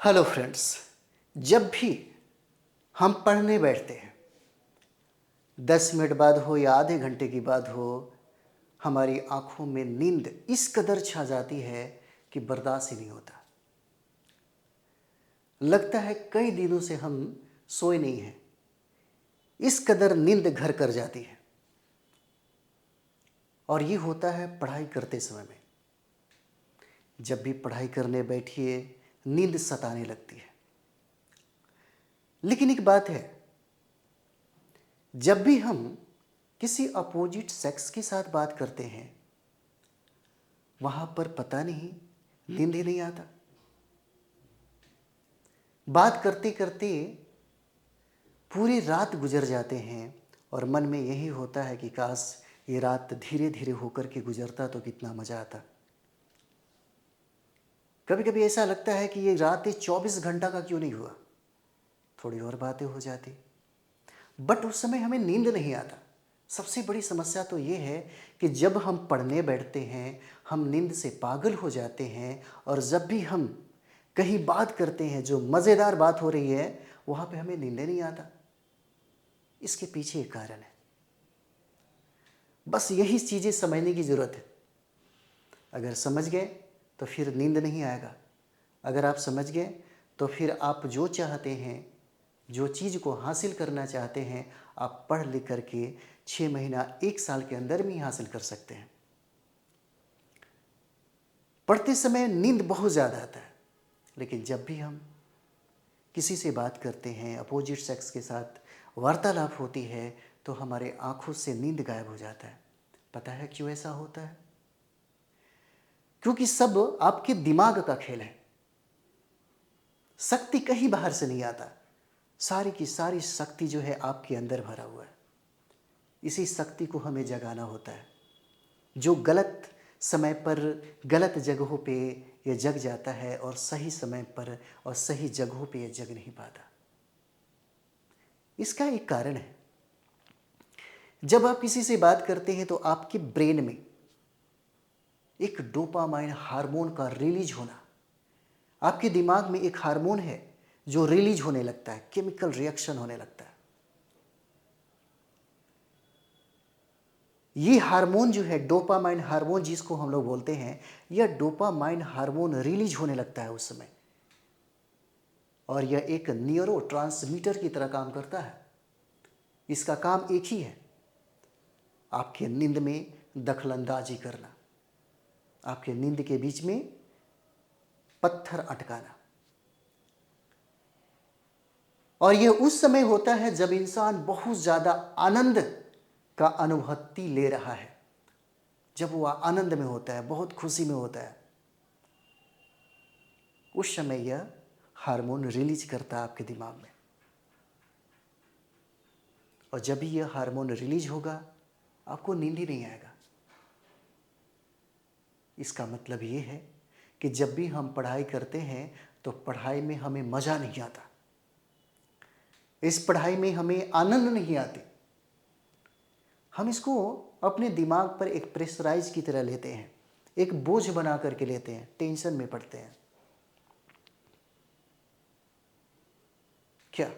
Hello friends. जब भी हम पढ़ने बैठते हैं, 10 मिनट बाद हो या आधे घंटे की बात हो, हमारी आंखों में नींद इस कदर छा जाती है कि बर्दाश्त ही नहीं होता। लगता है कई दिनों से हम सोए नहीं हैं, इस कदर नींद घर कर जाती है। और ये होता है पढ़ाई करते समय में। जब भी पढ़ाई करने बैठिए, नींद सताने लगती है। लेकिन एक बात है, जब भी हम किसी अपोजिट सेक्स के साथ बात करते हैं, वहां पर पता नहीं नींद ही नहीं आता। बात करते करते पूरी रात गुजर जाते हैं और मन में यही होता है कि काश ये रात धीरे धीरे होकर के गुजरता तो कितना मजा आता। कभी कभी ऐसा लगता है कि ये रात 24 घंटा का क्यों नहीं हुआ, थोड़ी और बातें हो जाती। बट उस समय हमें नींद नहीं आता। सबसे बड़ी समस्या तो ये है कि जब हम पढ़ने बैठते हैं, हम नींद से पागल हो जाते हैं। और जब भी हम कहीं बात करते हैं, जो मज़ेदार बात हो रही है, वहाँ पे हमें नींद नहीं आता। इसके पीछे एक कारण है, बस यही चीज़ें समझने की ज़रूरत है। अगर समझ गए तो फिर नींद नहीं आएगा। अगर आप समझ गए तो फिर आप जो चाहते हैं, जो चीज़ को हासिल करना चाहते हैं, आप पढ़ लिख करके 6 महीना 1 साल के अंदर में ही हासिल कर सकते हैं। पढ़ते समय नींद बहुत ज़्यादा आता है, लेकिन जब भी हम किसी से बात करते हैं, अपोजिट सेक्स के साथ वार्तालाप होती है, तो हमारे आंखों से नींद गायब हो जाता है। पता है क्यों ऐसा होता है? क्योंकि सब आपके दिमाग का खेल है। शक्ति कहीं बाहर से नहीं आता, सारी की सारी शक्ति जो है आपके अंदर भरा हुआ है। इसी शक्ति को हमें जगाना होता है। जो गलत समय पर गलत जगहों पे ये जग जाता है और सही समय पर और सही जगहों पे ये जग नहीं पाता। इसका एक कारण है, जब आप किसी से बात करते हैं तो आपके ब्रेन में एक डोपामाइन हार्मोन का रिलीज होना, आपके दिमाग में एक हार्मोन है जो रिलीज होने लगता है, केमिकल रिएक्शन होने लगता है। ये हार्मोन जो है, डोपामाइन हार्मोन जिसको हम लोग बोलते हैं, यह डोपामाइन हार्मोन रिलीज होने लगता है उस समय। और यह एक न्यूरो ट्रांसमीटर की तरह काम करता है। इसका काम एक ही है, आपके नींद में दखलंदाजी करना, आपके नींद के बीच में पत्थर अटकाना। और यह उस समय होता है जब इंसान बहुत ज़्यादा आनंद का अनुभूति ले रहा है, जब वह आनंद में होता है, बहुत खुशी में होता है, उस समय यह हार्मोन रिलीज करता है आपके दिमाग में। और जब भी यह हार्मोन रिलीज होगा, आपको नींद ही नहीं आएगा। इसका मतलब ये है कि जब भी हम पढ़ाई करते हैं तो पढ़ाई में हमें मज़ा नहीं आता, इस पढ़ाई में हमें आनंद नहीं आती। हम इसको अपने दिमाग पर एक प्रेशराइज की तरह लेते हैं, एक बोझ बना करके लेते हैं, टेंशन में पड़ते हैं। क्या?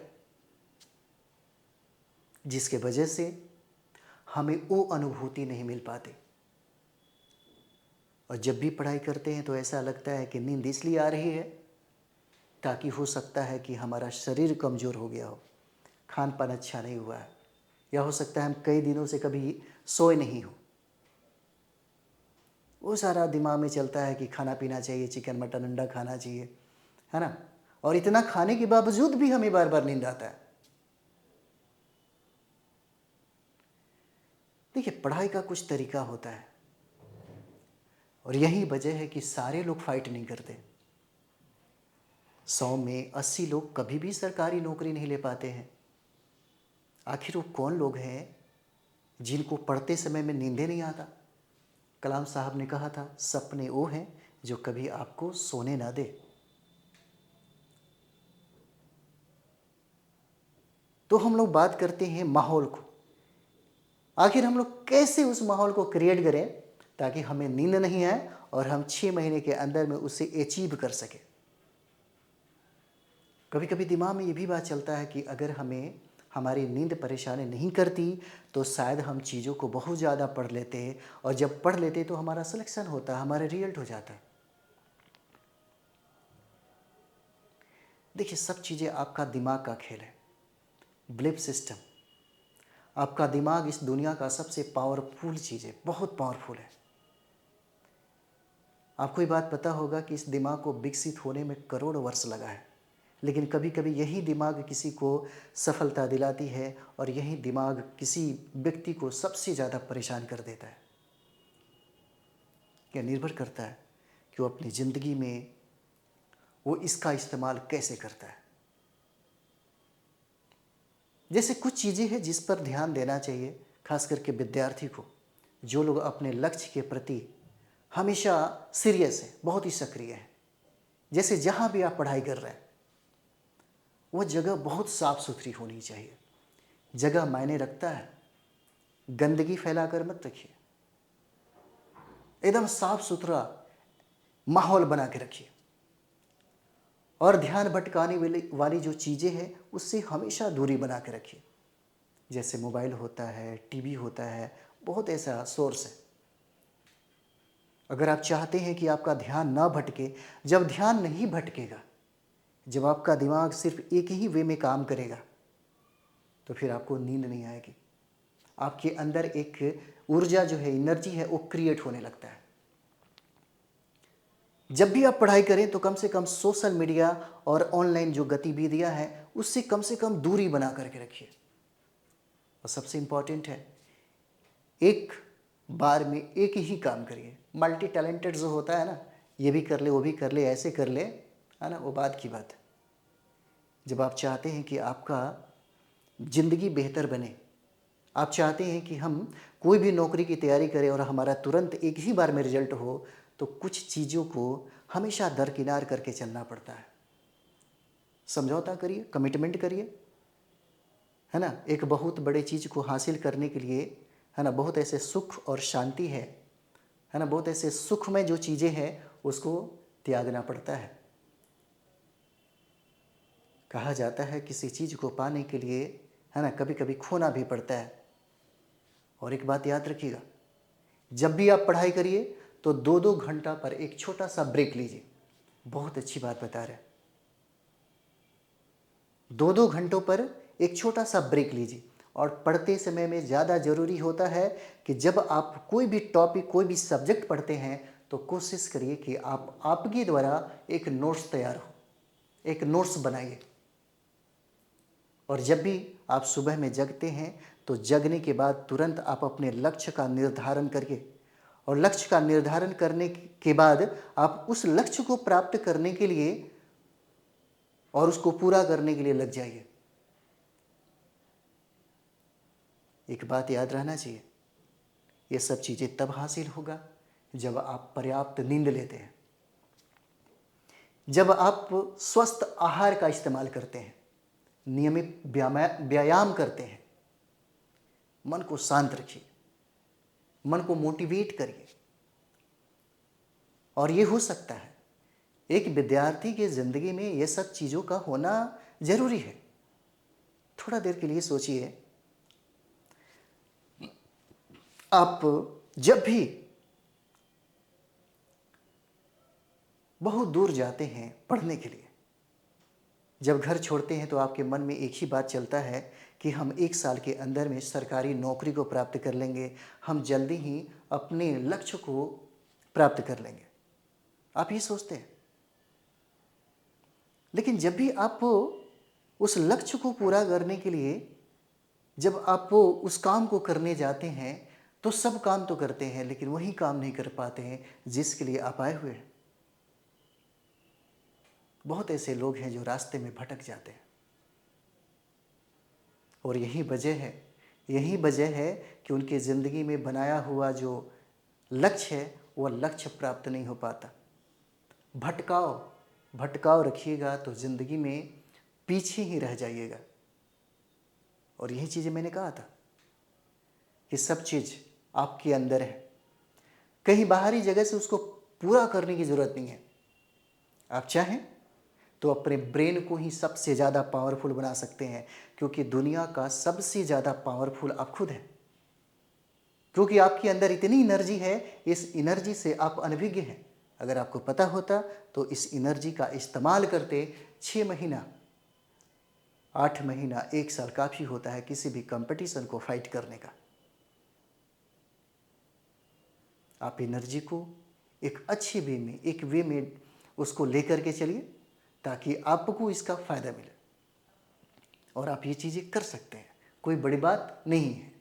जिसके वजह से हमें वो अनुभूति नहीं मिल पाती। और जब भी पढ़ाई करते हैं तो ऐसा लगता है कि नींद इसलिए आ रही है ताकि हो सकता है कि हमारा शरीर कमज़ोर हो गया हो, खान पान अच्छा नहीं हुआ है, या हो सकता है हम कई दिनों से कभी सोए नहीं हो। वो सारा दिमाग में चलता है कि खाना पीना चाहिए, चिकन मटन अंडा खाना चाहिए, है ना। और इतना खाने के बावजूद भी हमें बार बार नींद आता है। देखिए, पढ़ाई का कुछ तरीका होता है, और यही वजह है कि सारे लोग फाइट नहीं करते। 100 में 80 लोग कभी भी सरकारी नौकरी नहीं ले पाते हैं। आखिर वो कौन लोग हैं जिनको पढ़ते समय में नींदे नहीं आता? कलाम साहब ने कहा था, सपने वो हैं जो कभी आपको सोने ना दे। तो हम लोग बात करते हैं माहौल को। आखिर हम लोग कैसे उस माहौल को क्रिएट करें ताकि हमें नींद नहीं आए और हम 6 महीने के अंदर में उसे अचीव कर सकें। कभी कभी दिमाग में ये भी बात चलता है कि अगर हमें हमारी नींद परेशानी नहीं करती तो शायद हम चीज़ों को बहुत ज़्यादा पढ़ लेते, और जब पढ़ लेते तो हमारा सिलेक्शन होता, हमारा रिजल्ट हो जाता। देखिए, सब चीज़ें आपका दिमाग का खेल है। बिलीफ सिस्टम, आपका दिमाग इस दुनिया का सबसे पावरफुल चीज़ है, बहुत पावरफुल है। आपको ये बात पता होगा कि इस दिमाग को विकसित होने में करोड़ वर्ष लगा है, लेकिन कभी कभी यही दिमाग किसी को सफलता दिलाती है, और यही दिमाग किसी व्यक्ति को सबसे ज़्यादा परेशान कर देता है। यह निर्भर करता है कि वो अपनी ज़िंदगी में वो इसका इस्तेमाल कैसे करता है। जैसे कुछ चीज़ें हैं जिस पर ध्यान देना चाहिए, खास करके विद्यार्थी को, जो लोग अपने लक्ष्य के प्रति हमेशा सीरियस है, बहुत ही सक्रिय है। जैसे जहाँ भी आप पढ़ाई कर रहे हैं वो जगह बहुत साफ सुथरी होनी चाहिए। जगह मायने रखता है। गंदगी फैलाकर मत रखिए, एकदम साफ सुथरा माहौल बना के रखिए। और ध्यान भटकाने वाली जो चीज़ें हैं उससे हमेशा दूरी बना के रखिए। जैसे मोबाइल होता है, टीवी होता है, बहुत ऐसा सोर्स है। अगर आप चाहते हैं कि आपका ध्यान ना भटके, जब ध्यान नहीं भटकेगा, जब आपका दिमाग सिर्फ एक ही वे में काम करेगा, तो फिर आपको नींद नहीं आएगी। आपके अंदर एक ऊर्जा जो है, एनर्जी है, वो क्रिएट होने लगता है। जब भी आप पढ़ाई करें तो कम से कम सोशल मीडिया और ऑनलाइन जो गतिविधियां हैं उससे कम दूरी बना करके रखिए। और सबसे इम्पॉर्टेंट है, एक बार में एक ही काम करिए। मल्टी टैलेंटेड जो होता है ना, ये भी कर ले, वो भी कर ले, ऐसे कर ले, है ना, वो बात की बात है। जब आप चाहते हैं कि आपका ज़िंदगी बेहतर बने, आप चाहते हैं कि हम कोई भी नौकरी की तैयारी करें और हमारा तुरंत एक ही बार में रिजल्ट हो, तो कुछ चीज़ों को हमेशा दरकिनार करके चलना पड़ता है। समझौता करिए, कमिटमेंट करिए, है ना। एक बहुत बड़े चीज़ को हासिल करने के लिए, है ना, बहुत ऐसे सुख और शांति है ना, बहुत ऐसे सुख में जो चीज़ें हैं उसको त्यागना पड़ता है। कहा जाता है किसी चीज़ को पाने के लिए, है ना, कभी कभी खोना भी पड़ता है। और एक बात याद रखिएगा, जब भी आप पढ़ाई करिए तो 2-2 घंटा पर एक छोटा सा ब्रेक लीजिए। बहुत अच्छी बात बता रहे हैं। 2-2 घंटों पर एक छोटा सा ब्रेक लीजिए। और पढ़ते समय में ज़्यादा ज़रूरी होता है कि जब आप कोई भी टॉपिक, कोई भी सब्जेक्ट पढ़ते हैं तो कोशिश करिए कि आप आपके द्वारा एक नोट्स तैयार हो, एक नोट्स बनाइए। और जब भी आप सुबह में जगते हैं तो जगने के बाद तुरंत आप अपने लक्ष्य का निर्धारण करके, और लक्ष्य का निर्धारण करने के बाद आप उस लक्ष्य को प्राप्त करने के लिए और उसको पूरा करने के लिए लग जाइए। एक बात याद रहना चाहिए, ये सब चीज़ें तब हासिल होगा जब आप पर्याप्त नींद लेते हैं, जब आप स्वस्थ आहार का इस्तेमाल करते हैं, नियमित व्यायाम करते हैं। मन को शांत रखिए, मन को मोटिवेट करिए। और ये हो सकता है, एक विद्यार्थी की ज़िंदगी में ये सब चीज़ों का होना ज़रूरी है। थोड़ा देर के लिए सोचिए, आप जब भी बहुत दूर जाते हैं पढ़ने के लिए, जब घर छोड़ते हैं तो आपके मन में एक ही बात चलता है कि हम 1 साल के अंदर में सरकारी नौकरी को प्राप्त कर लेंगे, हम जल्दी ही अपने लक्ष्य को प्राप्त कर लेंगे। आप ये सोचते हैं। लेकिन जब भी आप उस लक्ष्य को पूरा करने के लिए, जब आप उस काम को करने जाते हैं तो सब काम तो करते हैं, लेकिन वही काम नहीं कर पाते हैं जिसके लिए आप आए हुए हैं। बहुत ऐसे लोग हैं जो रास्ते में भटक जाते हैं। और यही वजह है कि उनकी ज़िंदगी में बनाया हुआ जो लक्ष्य है वह लक्ष्य प्राप्त नहीं हो पाता। भटकाव रखिएगा तो ज़िंदगी में पीछे ही रह जाइएगा। और यही चीज़ें मैंने कहा था कि सब चीज़ आपके अंदर है, कहीं बाहरी जगह से उसको पूरा करने की ज़रूरत नहीं है। आप चाहें तो अपने ब्रेन को ही सबसे ज़्यादा पावरफुल बना सकते हैं, क्योंकि दुनिया का सबसे ज़्यादा पावरफुल आप खुद हैं। क्योंकि आपके अंदर इतनी एनर्जी है, इस एनर्जी से आप अनभिज्ञ हैं। अगर आपको पता होता तो इस एनर्जी का इस्तेमाल करते 6 महीना, 8 महीना, 1 साल काफ़ी होता है किसी भी कंपटीशन को फाइट करने का। आप एनर्जी को एक अच्छी वे में, एक वे में उसको लेकर के चलिए, ताकि आपको इसका फ़ायदा मिले और आप ये चीज़ें कर सकते हैं। कोई बड़ी बात नहीं है।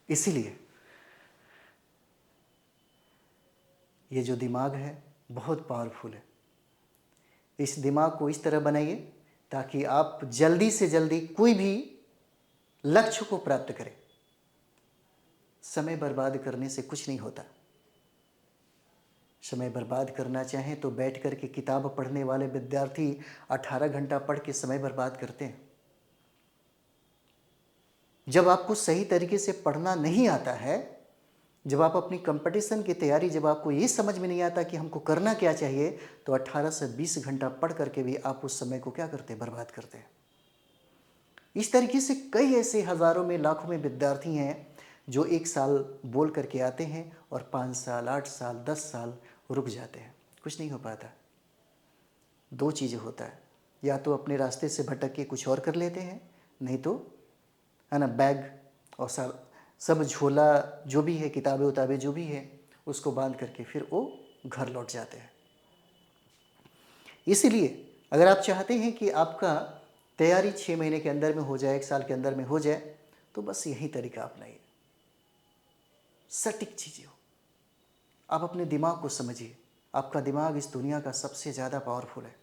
इसीलिए ये जो दिमाग है बहुत पावरफुल है। इस दिमाग को इस तरह बनाइए ताकि आप जल्दी से जल्दी कोई भी लक्ष्य को प्राप्त करें। समय बर्बाद करने से कुछ नहीं होता। समय बर्बाद करना चाहें तो बैठ कर के किताब पढ़ने वाले विद्यार्थी 18 घंटा पढ़ के समय बर्बाद करते हैं। जब आपको सही तरीके से पढ़ना नहीं आता है, जब आप अपनी कंपटीशन की तैयारी, जब आपको ये समझ में नहीं आता कि हमको करना क्या चाहिए, तो 18 से 20 घंटा पढ़ करके भी आप उस समय को क्या करते हैं, बर्बाद करते हैं। इस तरीके से कई ऐसे हज़ारों में, लाखों में विद्यार्थी हैं जो 1 साल बोल करके आते हैं और 5 साल, 8 साल, 10 साल रुक जाते हैं, कुछ नहीं हो पाता। 2 चीज़ें होता है, या तो अपने रास्ते से भटक के कुछ और कर लेते हैं, नहीं तो है ना, बैग और सब झोला जो भी है, किताबें उताबें जो भी है, उसको बांध करके फिर वो घर लौट जाते हैं। इसीलिए अगर आप चाहते हैं कि आपका तैयारी 6 महीने के अंदर में हो जाए, 1 साल के अंदर में हो जाए, तो बस यही तरीका अपनाइए। सटीक चीज़ें हो। आप अपने दिमाग को समझिए। आपका दिमाग इस दुनिया का सबसे ज़्यादा पावरफुल है।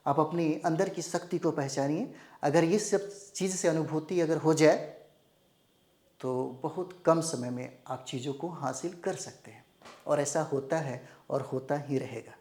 आप अपने अंदर की शक्ति को पहचानिए। अगर ये सब चीज़ से अनुभूति अगर हो जाए तो बहुत कम समय में आप चीज़ों को हासिल कर सकते हैं, और ऐसा होता है और होता ही रहेगा।